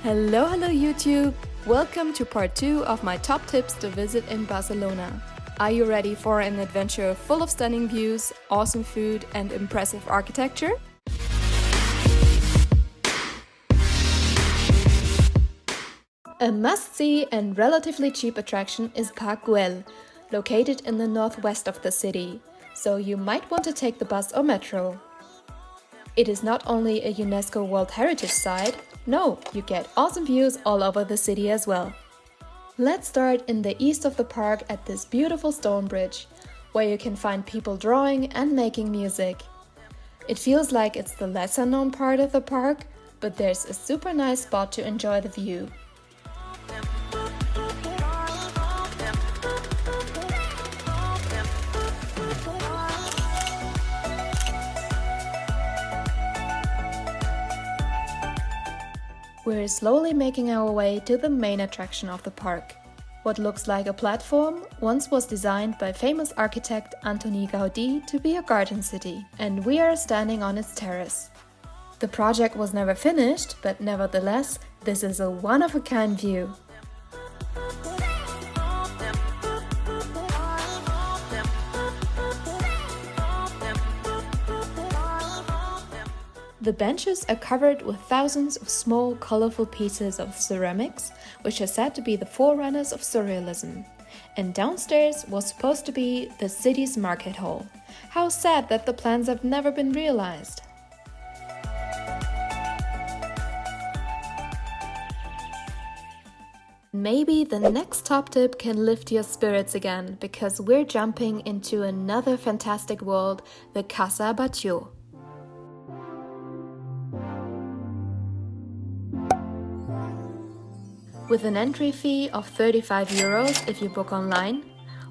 Hello YouTube! Welcome to part 2 of my top tips to visit in Barcelona. Are you ready for an adventure full of stunning views, awesome food and impressive architecture? A must-see and relatively cheap attraction is Park Güell, located in the northwest of the city, so you might want to take the bus or metro. It is not only a UNESCO World Heritage Site, no, you get awesome views all over the city as well. Let's start in the east of the park at this beautiful stone bridge, where you can find people drawing and making music. It feels like it's the lesser known part of the park, but there's a super nice spot to enjoy the view. We're slowly making our way to the main attraction of the park. What looks like a platform once was designed by famous architect Antoni Gaudí to be a garden city, and we are standing on its terrace. The project was never finished, but nevertheless, this is a one-of-a-kind view. The benches are covered with thousands of small, colorful pieces of ceramics, which are said to be the forerunners of surrealism. And downstairs was supposed to be the city's market hall. How sad that the plans have never been realized. Maybe the next top tip can lift your spirits again, because we're jumping into another fantastic world, the Casa Battu. With an entry fee of 35 euros if you book online.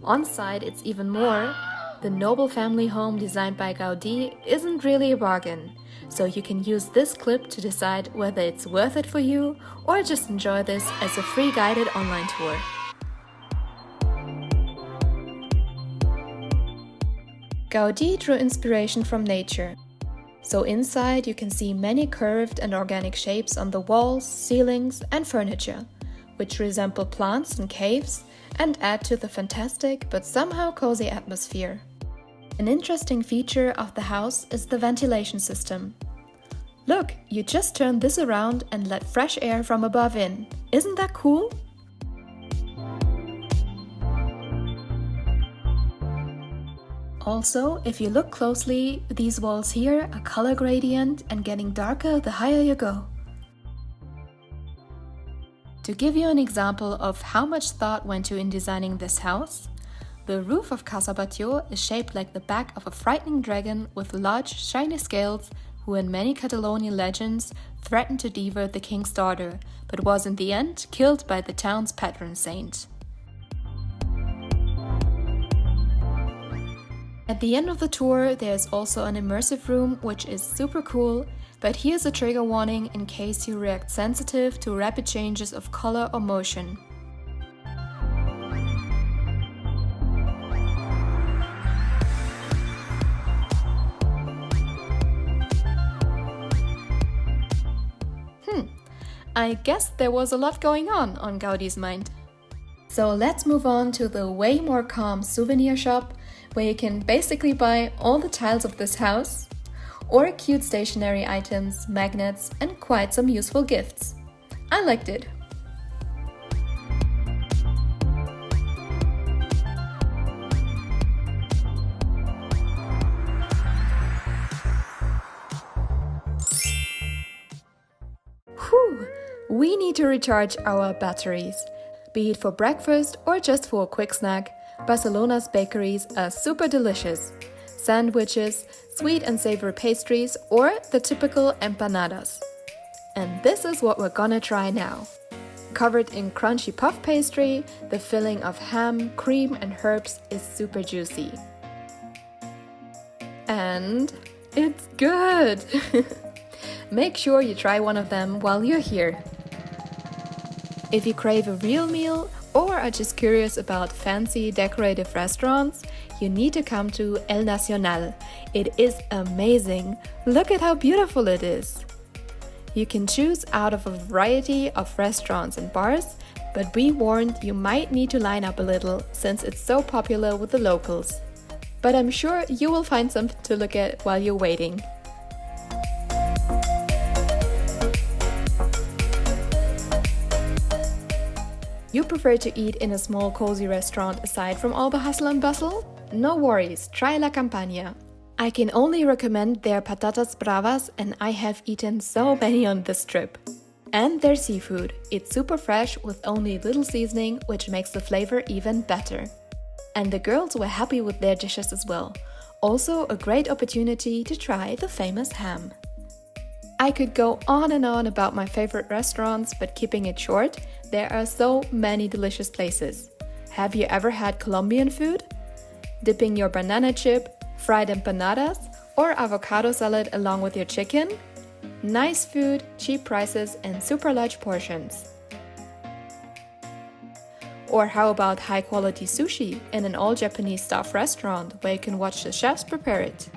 On site it's even more. The noble family home designed by Gaudí isn't really a bargain, so you can use this clip to decide whether it's worth it for you or just enjoy this as a free guided online tour. Gaudí drew inspiration from nature. So inside you can see many curved and organic shapes on the walls, ceilings and furniture, which resemble plants and caves and add to the fantastic but somehow cozy atmosphere. An interesting feature of the house is the ventilation system. Look, you just turn this around and let fresh air from above in. Isn't that cool? Also, if you look closely, these walls here are color gradient and getting darker the higher you go. To give you an example of how much thought went in designing this house, the roof of Casa Battu is shaped like the back of a frightening dragon with large, shiny scales, who in many Catalonian legends threatened to devour the king's daughter, but was in the end killed by the town's patron saint. At the end of the tour, there's also an immersive room, which is super cool, but here's a trigger warning in case you react sensitive to rapid changes of color or motion. I guess there was a lot going on Gaudí's mind. So let's move on to the way more calm souvenir shop, where you can basically buy all the tiles of this house, or cute stationery items, magnets, and quite some useful gifts. I liked it. Whew! We need to recharge our batteries. Be it for breakfast or just for a quick snack, Barcelona's bakeries are super delicious. Sandwiches, sweet and savory pastries, or the typical empanadas. And this is what we're gonna try now. Covered in crunchy puff pastry, the filling of ham, cream and herbs is super juicy. And it's good! Make sure you try one of them while you're here. If you crave a real meal or are just curious about fancy decorative restaurants, you need to come to El Nacional. It is amazing. Look at how beautiful it is. You can choose out of a variety of restaurants and bars, but be warned, you might need to line up a little since it's so popular with the locals. But I'm sure you will find something to look at while you're waiting. You prefer to eat in a small cozy restaurant aside from all the hustle and bustle? No worries, try La Campagna. I can only recommend their patatas bravas, and I have eaten so many on this trip. And their seafood. It's super fresh with only little seasoning, which makes the flavor even better. And the girls were happy with their dishes as well. Also a great opportunity to try the famous ham. I could go on and on about my favorite restaurants, but keeping it short, there are so many delicious places. Have you ever had Colombian food? Dipping your banana chip, fried empanadas, or avocado salad along with your chicken? Nice food, cheap prices, and super large portions. Or how about high-quality sushi in an all-Japanese staff restaurant where you can watch the chefs prepare it?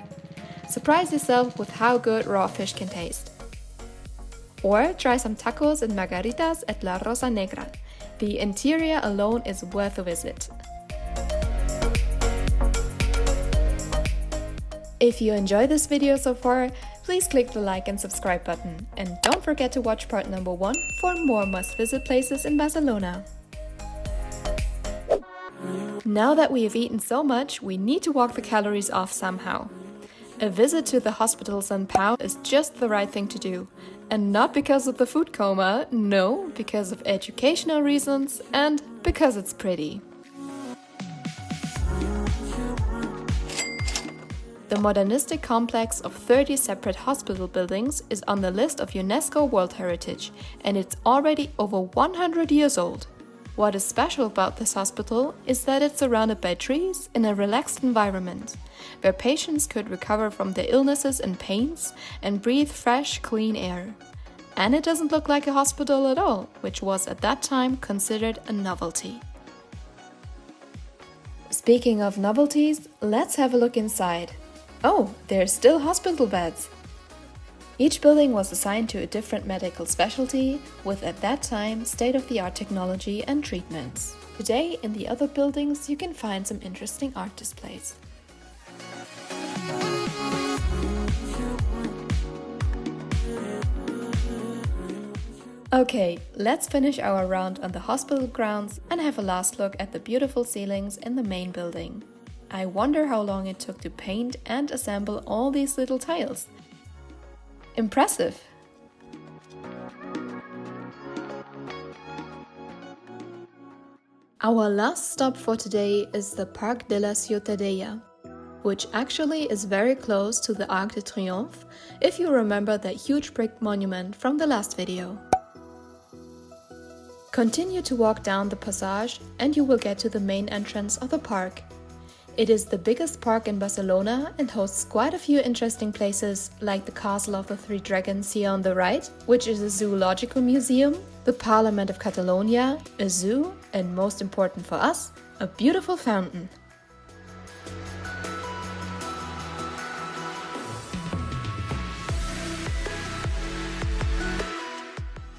Surprise yourself with how good raw fish can taste. Or try some tacos and margaritas at La Rosa Negra. The interior alone is worth a visit. If you enjoyed this video so far, please click the like and subscribe button. And don't forget to watch part number 1 for more must-visit places in Barcelona. Now that we have eaten so much, we need to walk the calories off somehow. A visit to the hospital Sant Pau is just the right thing to do. And not because of the food coma, no, because of educational reasons and because it's pretty. The modernistic complex of 30 separate hospital buildings is on the list of UNESCO World Heritage, and it's already over 100 years old. What is special about this hospital is that it's surrounded by trees in a relaxed environment, where patients could recover from their illnesses and pains and breathe fresh, clean air. And it doesn't look like a hospital at all, which was at that time considered a novelty. Speaking of novelties, let's have a look inside. Oh, there's still hospital beds! Each building was assigned to a different medical specialty, with at that time state-of-the-art technology and treatments. Today, in the other buildings, you can find some interesting art displays. Okay, let's finish our round on the hospital grounds and have a last look at the beautiful ceilings in the main building. I wonder how long it took to paint and assemble all these little tiles. Impressive! Our last stop for today is the Parc de la Ciutadella, which actually is very close to the Arc de Triomphe, if you remember that huge brick monument from the last video. Continue to walk down the passage and you will get to the main entrance of the park. It is the biggest park in Barcelona and hosts quite a few interesting places like the Castle of the Three Dragons here on the right, which is a zoological museum, the Parliament of Catalonia, a zoo, and most important for us, a beautiful fountain.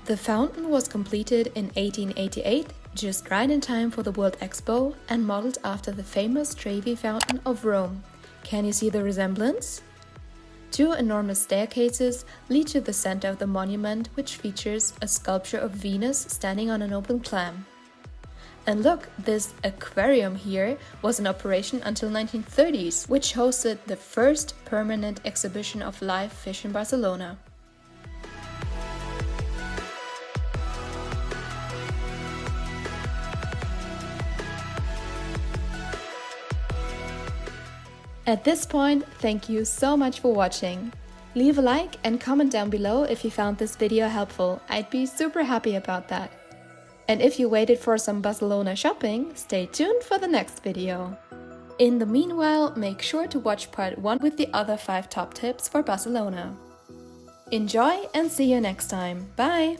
The fountain was completed in 1888, just right in time for the World Expo, and modeled after the famous Trevi Fountain of Rome. Can you see the resemblance? Two enormous staircases lead to the center of the monument, which features a sculpture of Venus standing on an open clam. And look, this aquarium here was in operation until 1930s, which hosted the first permanent exhibition of live fish in Barcelona. At this point, thank you so much for watching. Leave a like and comment down below if you found this video helpful. I'd be super happy about that. And if you waited for some Barcelona shopping, stay tuned for the next video. In the meanwhile, make sure to watch part 1 with the other 5 top tips for Barcelona. Enjoy and see you next time. Bye!